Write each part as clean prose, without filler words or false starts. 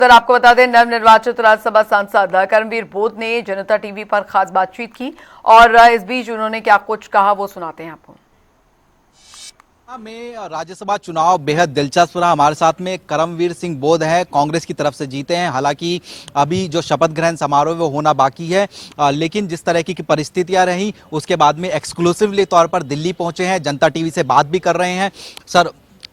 Sir आपको बता दें, नवनिर्वाचित राज्यसभा सांसद कर्मवीर बोध ने जनता टीवी पर खास बातचीत की और इस बीच उन्होंने क्या कुछ कहा वो सुनाते हैं आपको। में राज्यसभा चुनाव बेहद दिलचस्प रहा। हमारे साथ में कर्मवीर सिंह बोध है, कांग्रेस की तरफ से जीते हैं। हालांकि अभी जो शपथ ग्रहण समारोह वो होना बाकी है, लेकिन जिस तरह की परिस्थितियां रही उसके बाद में एक्सक्लूसिवली तौर पर दिल्ली पहुंचे हैं, जनता टीवी से बात भी कर रहे हैं। सर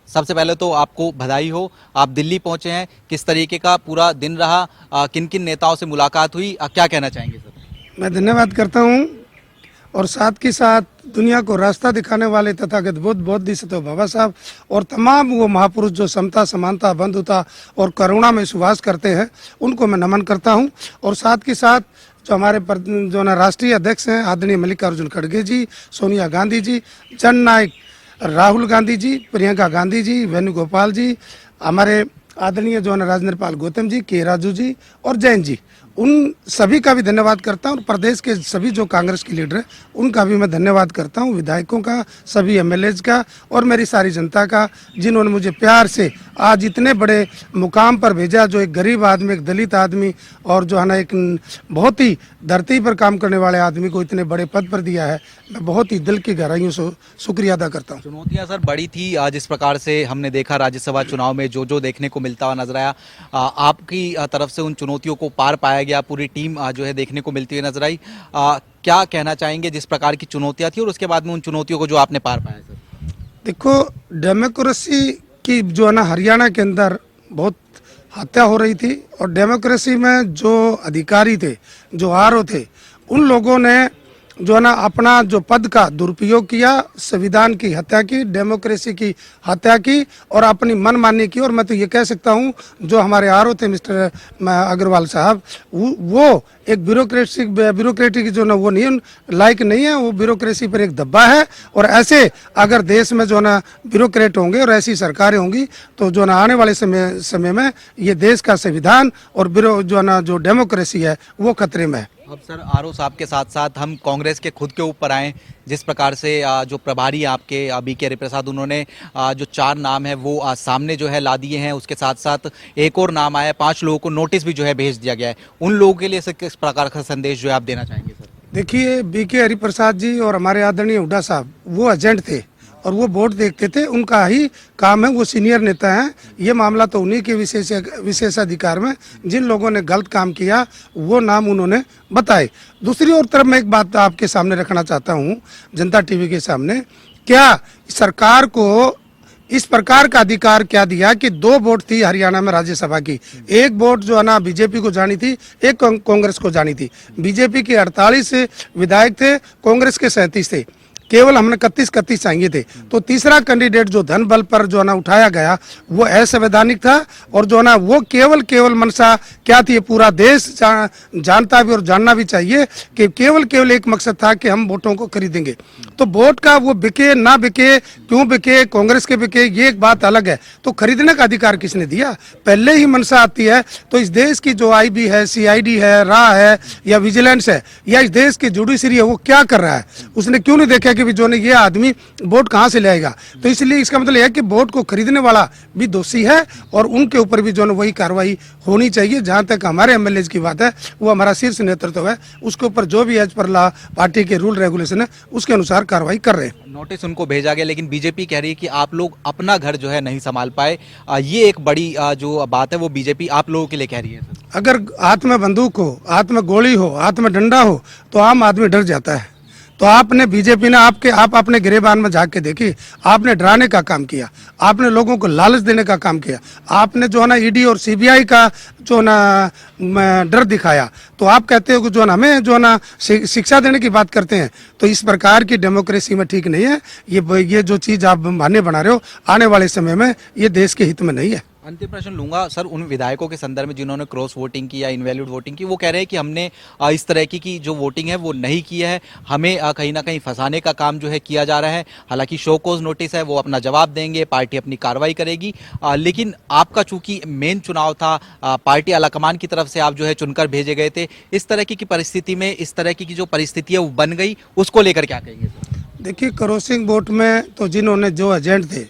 सबसे पहले तो आपको बधाई हो, आप दिल्ली पहुंचे हैं, किस तरीके का पूरा दिन रहा, किन किन नेताओं से मुलाकात हुई, क्या कहना चाहेंगे सर? मैं धन्यवाद करता हूं और साथ के साथ दुनिया को रास्ता दिखाने वाले तथागत बुद्ध बोधिसत्व बाबा साहब और तमाम वो महापुरुष जो समता, समानता, बंधुता और करुणा में सुवास करते हैं, उनको मैं नमन करता हूं। और साथ के साथ जो हमारे जो ना राष्ट्रीय अध्यक्ष हैं आदरणीय मल्लिकार्जुन खड़गे जी, सोनिया गांधी जी, जननायक राहुल गांधी जी, प्रियंका गांधी जी, वेणुगोपाल जी, हमारे आदरणीय जो है राजेंद्र पाल गौतम जी, के राजू जी और जैन जी, उन सभी का भी धन्यवाद करता हूं। और प्रदेश के सभी जो कांग्रेस के लीडर हैं उनका भी मैं धन्यवाद करता हूं, विधायकों का, सभी एमएलएज का और मेरी सारी जनता का, जिन्होंने मुझे प्यार से आज इतने बड़े मुकाम पर भेजा। जो एक गरीब आदमी, एक दलित आदमी और जो है ना एक बहुत ही धरती पर काम करने वाले आदमी को इतने बड़े पद पर दिया है, मैं बहुत ही दिल की गहराइयों से शुक्रिया अदा करता हूँ। चुनौतियां सर बड़ी थी, जिस प्रकार से हमने देखा राज्यसभा चुनाव में जो देखने को मिलता हुआ नजर आया, आपकी तरफ से उन चुनौतियों को पार पाया गया, पूरी टीम जो है देखने को मिलती हुई नजर आई। क्या कहना चाहेंगे जिस प्रकार की चुनौतियां थी और उसके बाद में उन चुनौतियों को जो आपने पार पाया सर? देखो, डेमोक्रेसी की जो है ना हरियाणा के अंदर बहुत हत्या हो रही थी और डेमोक्रेसी में जो अधिकारी थे, जो आरओ थे, उन लोगों ने जो है ना अपना जो पद का दुरुपयोग किया, संविधान की हत्या की, डेमोक्रेसी की हत्या की और अपनी मनमानी की। और मैं तो ये कह सकता हूँ जो हमारे आरओ थे मिस्टर अग्रवाल साहब, वो एक ब्यूरोक्रेटिक जो ना वो नहीं लायक नहीं है, वो ब्यूरोक्रेसी पर एक धब्बा है। और ऐसे अगर देश में जो ना ब्यूरोक्रेट होंगे और ऐसी सरकारें होंगी तो जो ना आने वाले समय में ये देश का संविधान और जो ना जो डेमोक्रेसी है वो खतरे में है। अब सर आरओ साहब के साथ साथ हम कांग्रेस के खुद के ऊपर आए, जिस प्रकार से जो प्रभारी आपके BK हरिप्रसाद, उन्होंने जो 4 नाम है वो सामने जो है ला दिए हैं। उसके साथ साथ एक और नाम आया, 5 लोगों को नोटिस भी जो है भेज दिया गया है। उन लोगों के लिए किस प्रकार का संदेश जो है आप देना चाहेंगे सर? देखिए, BK हरिप्रसाद जी और हमारे आदरणीय हुड्डा साहब वो एजेंट थे और वो वोट देखते थे, उनका ही काम है, वो सीनियर नेता हैं। ये मामला तो उन्हीं के विशेषाधिकार में, जिन लोगों ने गलत काम किया वो नाम उन्होंने बताए। दूसरी ओर तरफ मैं एक बात आपके सामने रखना चाहता हूँ, जनता टीवी के सामने, क्या सरकार को इस प्रकार का अधिकार क्या दिया कि 2 वोट थी हरियाणा में राज्यसभा की, एक वोट जो है ना बीजेपी को जानी थी, एक कांग्रेस को जानी थी। बीजेपी के 48 विधायक थे, कांग्रेस के 37 थे, केवल हमने 31 चाहिए थे। तो तीसरा कैंडिडेट जो धन बल पर जो ना उठाया गया वो असंवैधानिक था। और जो ना वो केवल मनसा क्या थी, पूरा देश जानता भी और जानना भी चाहिए कि केवल एक मकसद था कि हम वोटों को खरीदेंगे। तो वोट का वो बिके ना बिके, क्यों बिके, कांग्रेस के बिके, ये एक बात अलग है। तो खरीदने का अधिकार किसने दिया? पहले ही मनसा आती है तो इस देश की जो IB है, CID है, रा है या विजिलेंस है या इस देश की जुडिशरी है, वो क्या कर रहा है? उसने क्यों नहीं देखा कि जो ये आदमी वोट कहां से लाएगा? तो इसलिए इसका मतलब यह है कि वोट को खरीदने वाला भी दोषी है और उनके ऊपर भी जो है वही कार्रवाई होनी चाहिए। जहां तक हमारे MLAs की बात है, वो हमारा शीर्ष नेतृत्व है, उसके ऊपर जो भी एज पर ला पार्टी के रूल रेगुलेशन है उसके अनुसार कार्रवाई कर रहे हैं। नोटिस उनको भेजा गया, लेकिन बीजेपी कह रही है कि आप लोग अपना घर जो है नहीं संभाल पाए। ये एक बड़ी जो बात है वो बीजेपी आप लोगों के लिए कह रही है सर। अगर हाथ में बंदूक हो, हाथ में गोली हो, हाथ में डंडा हो तो आम आदमी डर जाता है। तो आपने बीजेपी ने आप अपने गिरेबान में झांक के देखिए, आपने डराने का काम किया, आपने लोगों को लालच देने का काम किया, आपने जो है ना ED और CBI का जो ना डर दिखाया। तो आप कहते हो कि जो ना हमें जो ना शिक्षा देने की बात करते हैं। तो इस प्रकार की डेमोक्रेसी में ठीक नहीं है। ये जो चीज आप बहाने बना रहे हो, आने वाले समय में ये देश के हित में नहीं है। अंतिम प्रश्न लूंगा सर उन विधायकों के संदर्भ में जिन्होंने क्रॉस वोटिंग की या इनवैलिड वोटिंग की। वो कह रहे हैं कि हमने इस तरह की जो वोटिंग है वो नहीं की है, हमें कहीं ना कहीं फंसाने का काम जो है किया जा रहा है। हालांकि शो कॉज नोटिस है, वो अपना जवाब देंगे, पार्टी अपनी कार्रवाई करेगी। लेकिन आपका चूंकि मेन चुनाव था, पार्टी आलाकमान की तरफ से आप जो है चुनकर भेजे गए थे, इस तरह की परिस्थिति में इस तरह की जो परिस्थिति है वो बन गई, उसको लेकर क्या कहेंगे सर? देखिए, क्रॉसिंग वोट में तो जिन्होंने जो एजेंट थे,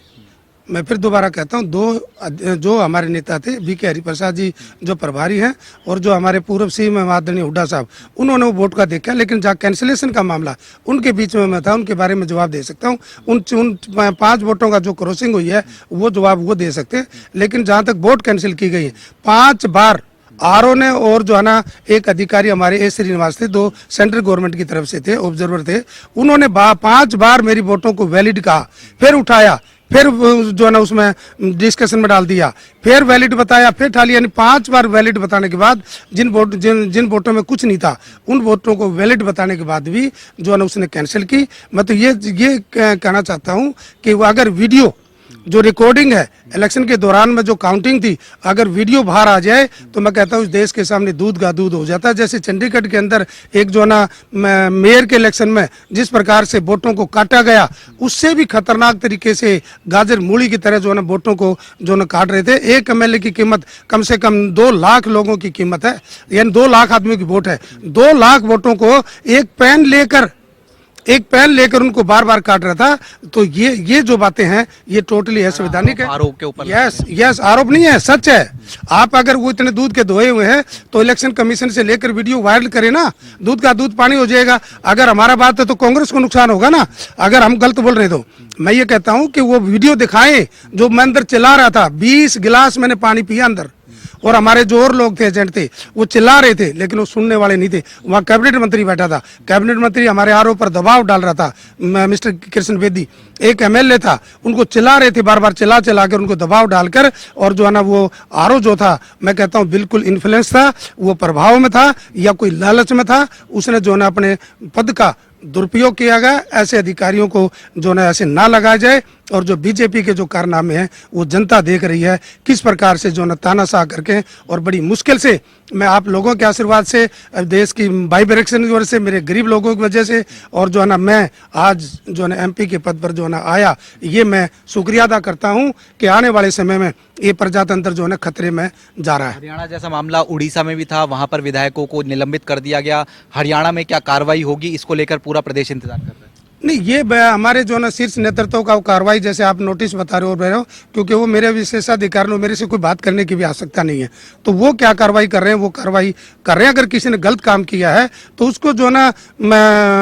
मैं फिर दोबारा कहता हूँ, दो जो हमारे नेता थे वी के हरिप्रसाद जी जो प्रभारी हैं और जो हमारे पूर्व सीएम आदरणीय हुड्डा साहब, उन्होंने वो वोट का देखा, लेकिन जहाँ कैंसिलेशन का मामला उनके बीच में मैं था, उनके बारे में जवाब दे सकता हूँ। उन 5 वोटों का जो क्रॉसिंग हुई है वो जवाब वो दे सकते हैं। लेकिन जहाँ तक वोट कैंसिल की गई है 5 बार आरओ ने, और जो है ना एक अधिकारी हमारे ए श्रीनिवास थे, 2 सेंट्रल गवर्नमेंट की तरफ से थे, ऑब्जर्वर थे, उन्होंने 5 बार मेरी वोटों को वैलिड कहा, फिर उठाया, फिर जो है ना उसमें डिस्कशन में डाल दिया, फिर वैलिड बताया, फिर उठा लिया। यानी 5 बार वैलिड बताने के बाद जिन वोटों में कुछ नहीं था उन वोटों को वैलिड बताने के बाद भी जो है ना उसने कैंसिल की। मैं तो ये कहना चाहता हूँ कि वो अगर वीडियो जो रिकॉर्डिंग है इलेक्शन के दौरान में जो काउंटिंग थी, अगर वीडियो बाहर आ जाए तो मैं कहता हूँ इस देश के सामने दूध का दूध हो जाता है। जैसे चंडीगढ़ के अंदर एक जो ना मेयर के इलेक्शन में जिस प्रकार से वोटों को काटा गया, उससे भी खतरनाक तरीके से गाजर मूली की तरह जो है ना वोटों को जो ना काट रहे थे। एक एमएलए की कीमत कम से कम 2 लाख लोगों की कीमत है, यानी 2 लाख आदमियों की वोट है। 2 लाख वोटों को एक पेन लेकर उनको बार बार काट रहा था। तो ये जो बातें हैं ये टोटली असंवैधानिक है। आरोप के ऊपर यस आरोप नहीं है, सच है। आप अगर वो इतने दूध के धोए हुए हैं तो इलेक्शन कमीशन से लेकर वीडियो वायरल करे ना, दूध का दूध पानी हो जाएगा। अगर हमारा बात है तो कांग्रेस को नुकसान होगा ना, अगर हम गलत बोल रहे तो। मैं ये कहता हूं कि वो वीडियो दिखाएं जो मैं अंदर चिल्ला रहा था, 20 गिलास मैंने पानी पिया अंदर, और हमारे जो और लोग थे एजेंट थे वो चिल्ला रहे थे, लेकिन वो सुनने वाले नहीं थे। वहाँ कैबिनेट मंत्री बैठा था, कैबिनेट मंत्री हमारे आरोप पर दबाव डाल रहा था, मिस्टर कृष्ण बेदी एक एमएलए था, उनको चिल्ला रहे थे, बार बार चिल्ला कर उनको दबाव डालकर। और जो है ना वो आरोप जो था, मैं कहता हूँ बिल्कुल इन्फ्लुएंस था, वो प्रभाव में था या कोई लालच में था। उसने जो है ना अपने पद का दुरुपयोग किया गया। ऐसे अधिकारियों को जो है ऐसे ना लगाया जाए। और जो बीजेपी के जो कारनामे हैं वो जनता देख रही है किस प्रकार से जो है तानाशाह करके, और बड़ी मुश्किल से मैं आप लोगों के आशीर्वाद से, देश की बाइबरेक्शन की वजह से, मेरे गरीब लोगों की वजह से, और जो है ना मैं आज जो है ना एमपी के पद पर जो है ना आया, ये मैं शुक्रिया अदा करता हूँ कि आने वाले समय में ये प्रजातंत्र जो है ना खतरे में जा रहा है। हरियाणा जैसा मामला उड़ीसा में भी था, वहां पर विधायकों को निलंबित कर दिया गया। हरियाणा में क्या कार्रवाई होगी, इसको लेकर पूरा प्रदेश इंतजार कर रहा है। नहीं, ये हमारे जो ना शीर्ष नेतृत्व का कार्रवाई, जैसे आप नोटिस बता रहे हो, क्योंकि वो मेरे विशेषाधिकार में मेरे से कोई बात करने की भी आवश्यकता नहीं है। तो वो क्या कार्रवाई कर रहे हैं वो कार्रवाई कर रहे हैं। अगर किसी ने गलत काम किया है तो उसको जो ना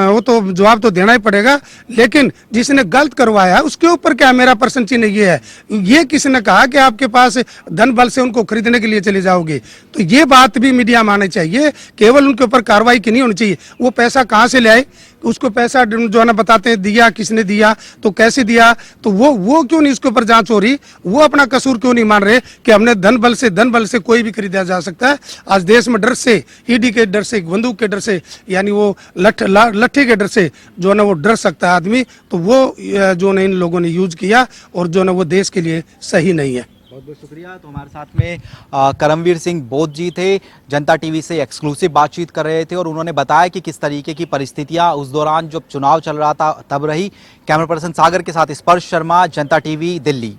वो तो जवाब तो देना ही पड़ेगा। लेकिन जिसने गलत करवाया उसके ऊपर क्या मेरा प्रश्न चिन्ह ये है, ये किसी ने कहा कि आपके पास धन बल से उनको खरीदने के लिए चले जाओगे, तो ये बात भी मीडिया में आनी चाहिए। केवल उनके ऊपर कार्रवाई की नहीं होनी चाहिए, वो पैसा कहाँ से ले आए, उसको पैसा जो है ना बताते हैं दिया, किसने दिया, तो कैसे दिया, तो वो क्यों नहीं इसके ऊपर जांच हो रही, वो अपना कसूर क्यों नहीं मान रहे कि हमने धन बल से कोई भी खरीदा जा सकता है। आज देश में डर से, ईडी के डर से, बंदूक के डर से, यानी वो लट्ठे के डर से जो है ना वो डर सकता है आदमी। तो वो जो है इन लोगों ने यूज किया और जो है ना वो देश के लिए सही नहीं है। बहुत बहुत शुक्रिया। तो हमारे साथ में करमवीर सिंह बोध जी थे, जनता टीवी से एक्सक्लूसिव बातचीत कर रहे थे और उन्होंने बताया कि किस तरीके की परिस्थितियां उस दौरान जब चुनाव चल रहा था तब रही। कैमरा पर्सन सागर के साथ स्पर्श शर्मा, जनता टीवी, दिल्ली।